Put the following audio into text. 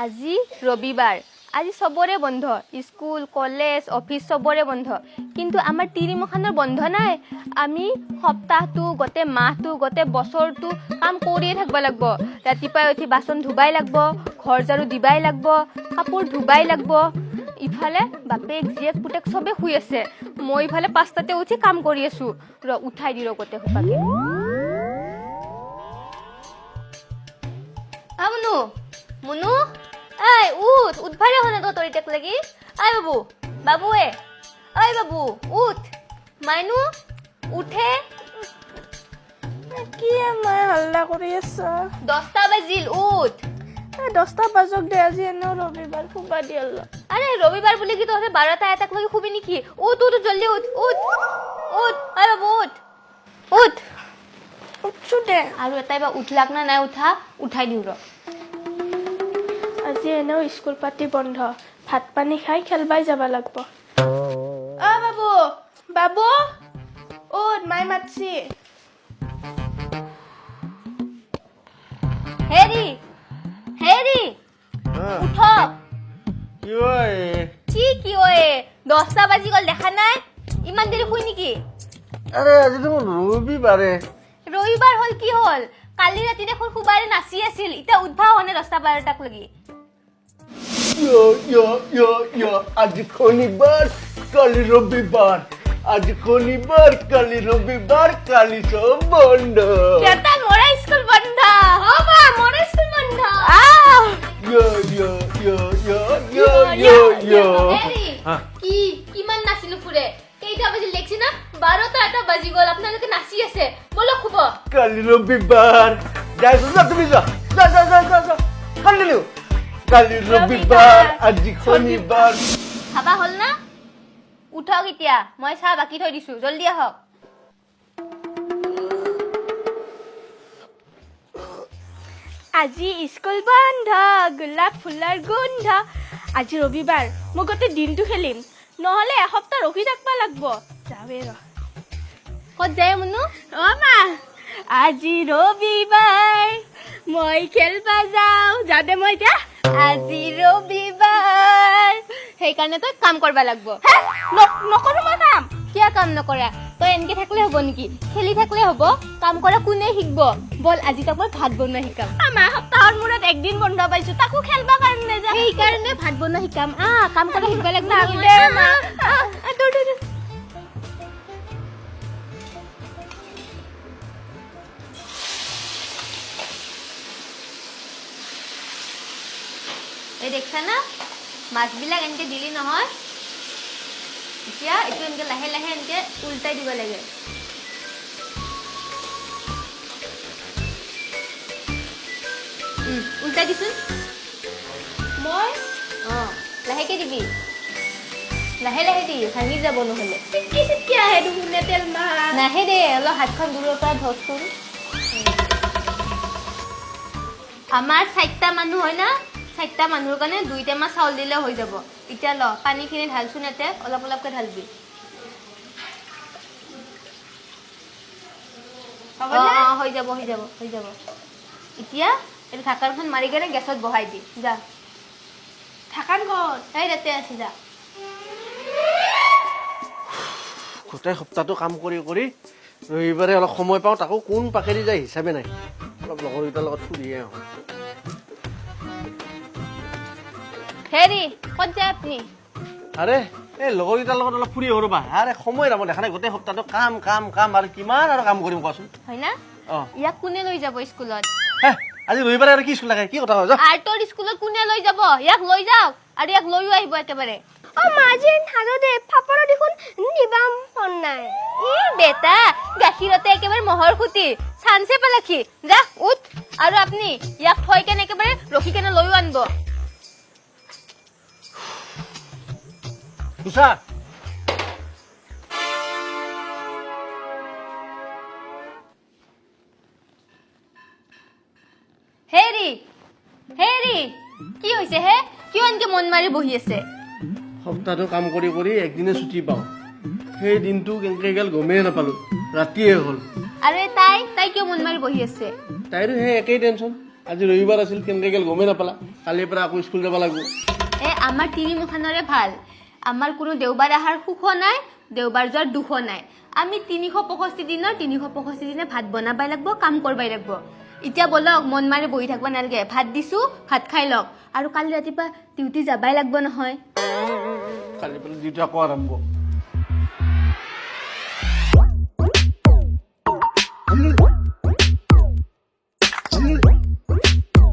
আজি ৰবিবাৰ আজি সবৰে বন্ধ স্কুল কলেজ অফিস সবৰে বন্ধ কিন্তু আমাৰ তিৰিমখানৰ বন্ধ নাই আমি সপ্তাহটো গতে মাহটো গতে বছৰটো কাম কৰিয়ে থাকবা লাগব ৰাতিপুৱা উঠি বাচন ধুবাই লাগব ঘৰ ঝাৰু দিবাই লাগব কাপোৰ ধুবাই লাগব ইফালে বাপেক জীয়েক পুতেক সবে শুই আছে মই ইফালে 5টাতে উঠি কাম কৰি আছো উঠাই দি গতে হোপাকে আমনু মুনু এই উঠভারে হনে তো তোর টেক লাগি আয় বাবু বাবুয়ে আয় বাবু উঠ মাইনু উঠে কি মই হাল্লা কৰি আছা 10টা বাজিল উঠ 10টা বাজক দে আজি এনে ৰবিবাৰ খুবা দিয়াল আরে রবিবার বলে কি তোরে 12টা 1 লাগি খুবি নাকি উঠ উঠ জলদি উঠ উঠ উঠ আয় বাবু উঠ উঠ উঠছো দে আৰু এটাই বা উঠলাক না নাই উঠা উঠাই দিউ ৰ আজি এনেও স্কুল পাতি বন্ধ ভাত পানী খাই খেলবাই যাব লাগব বাবু বাবু মাই মাতছি হেৰি হেৰি উঠ কি ওয়ে 10টা বাজি গল দেখা নাই ইমান দেৰি শুই নেকি আৰে আজি তো ৰবিবাৰে ৰবিবাৰ হল কি হল কালি ৰাতি দেখোন খুবাৰে নাচি আছিল ইটা উঠবা হনে 10টা 12টাক লাগি আজ শনিবার কালি রবিবার আজ শনিবার কালি রবিবার কালি সব বন্ধ কেতা মোরা স্কুল বন্ধ বাবা মোরা স্কুল বন্ধ হেৰি কি কিমান নাচিলো ফুৰে কেইটা বাজি লেখছি না 12টা 1টা বাজি গল আপোনালোকে নাচি আছে বলো খুব কালি রবিবার যা তুমি যা কন্টিনিউ কালি রবিবার আজ শনিবার খাবা হল না উঠক এতিয়া মই চাহ বাকি থৈ দিছো জলদি আহক আজি স্কুল বন্ধ গোলাপ ফুলৰ গোন্ধ আজি ৰবিবাৰ মই গোটেই দিনটো খেলিম নহলে এসপ্তাহ ৰখি থাকবা লাগব যাৱে ক'ত যায় মুনু মা আজি ৰবিবাৰ মই খেলবা যাওঁ মই এতিয়া আজি ৰবিবাৰ সেইকাৰণে তই কাম কৰবা লাগব নকৰো মই কাম কিয় কাম নকৰা তই এনেকে থাকলে হব নেকি খেলি থাকলে হব কাম কৰা কোনে শিকব বল আজি তক মই ভাত বনোৱা শিকাম আমাৰ সপ্তাহৰ মূৰত একদিন বন্ধ পাইছো তাকো খেলবা কাৰণে যা সেইকাৰণে ভাত বনোৱা শিকাম কাম কৰা শিকবা লাগব দে মা দৌৰ এই দেখছা না মাছবিলাক এনেকে দিলি নহয় এতিয়া এইটো এনেকে লাহে লাহে এনেকে উল্টাই দিব লাগে উল্টাই দিছোন মই লাহেকে দিবি লাহে লাহে দি ভাঙি যাব নহলে চিটকি আহে দেখোন তেল মাছ নাহে দে অলপ হাতখন দূৰৰ পৰা ধৰচোন আমাৰ 4টা মানুহ হয় না 4টা মানুহৰ কাৰণে 2টা মাছ চাউল দিলে হৈ যাব এতিয়া ল পানীখিনি ঢালচোন এতে অলপ অলপকৈ ঢালবি হৈ যাব এতিয়া এই ঢাকনখন মাৰি কেনে গেছত বহাই দি যা ঢাকান ক'ত এই তাতে আছে যা গোটেই সপ্তাহটো কাম কৰি ৰবিবাৰে অলপ সময় পাওঁ তাকো কোন পাকেদি যায় হিচাপে নাই অলপ লগৰকেইটাৰ লগত ফুৰিয়ে আহোঁ হেৰি ক'ত যায় আপুনি আৰে এই লগৰকেইটাৰ লগত অলপ ফুৰি আহোঁ ৰ'বা আৰে সময় নাপাওঁ দেখা নাই গোটেই সপ্তাহটো কাম আৰু কিমান আৰু কাম কৰিম কোৱাচোন হয় না ইয়াক কোনে লৈ যাব স্কুলত আজি ৰবিবাৰে আৰু কি স্কুল লাগে কি কথা কৈছ আৰ্টৰ স্কুলত কোনে লৈ যাব ইয়াক লৈ যাওক আৰু ইয়াক লৈও আহিব একেবাৰে মাজিন হাজো দে পাপৰ দেখোন নিবাম ফোন নাই বেটা গাখীৰতে একেবাৰে মহৰ খুঁটি চান্সে পালাখি যা উঠ আৰু আপুনি ইয়াক থৈ কেনে একেবাৰে ৰখি কেনে লৈও আনিব তুষা হেৰি কি হৈছে হে কিয় এনেকে মন মাৰি বহি আছে সপ্তাহটো কাম কৰি একদিনে ছুটি পাওঁ সেই দিনটো কেনেকৈ গ'ল গমেই নাপালোঁ ৰাতিয়ে হ'ল আৰে তাই কিয় মন মাৰি বহি আছে তাইৰো সেই একেই টেনশ্যন আজি ৰবিবাৰ আছিল কেনেকৈ গ'ল গমেই নাপালা কালিৰ পৰা আকৌ স্কুল যাব লাগিব আমাৰ তিৰিমুখানৰে ভাল আমাৰ কোনো দেওবাৰ অহাৰ সুখো নাই দেওবাৰ যোৱাৰ দুখো নাই আমি 365 দিনৰ 365 দিনে ভাত বনাবাই লাগিব কাম কৰবাই লাগিব এতিয়া বলক মন মাৰি বহি থাকিব নালাগে ভাত দিছো ভাত খাই লওক আৰু কালি ৰাতিপুৱা ডিউটি যাবাই লাগিব নহয় কালিৰ পৰা ডিউটি আকৌ আৰম্ভ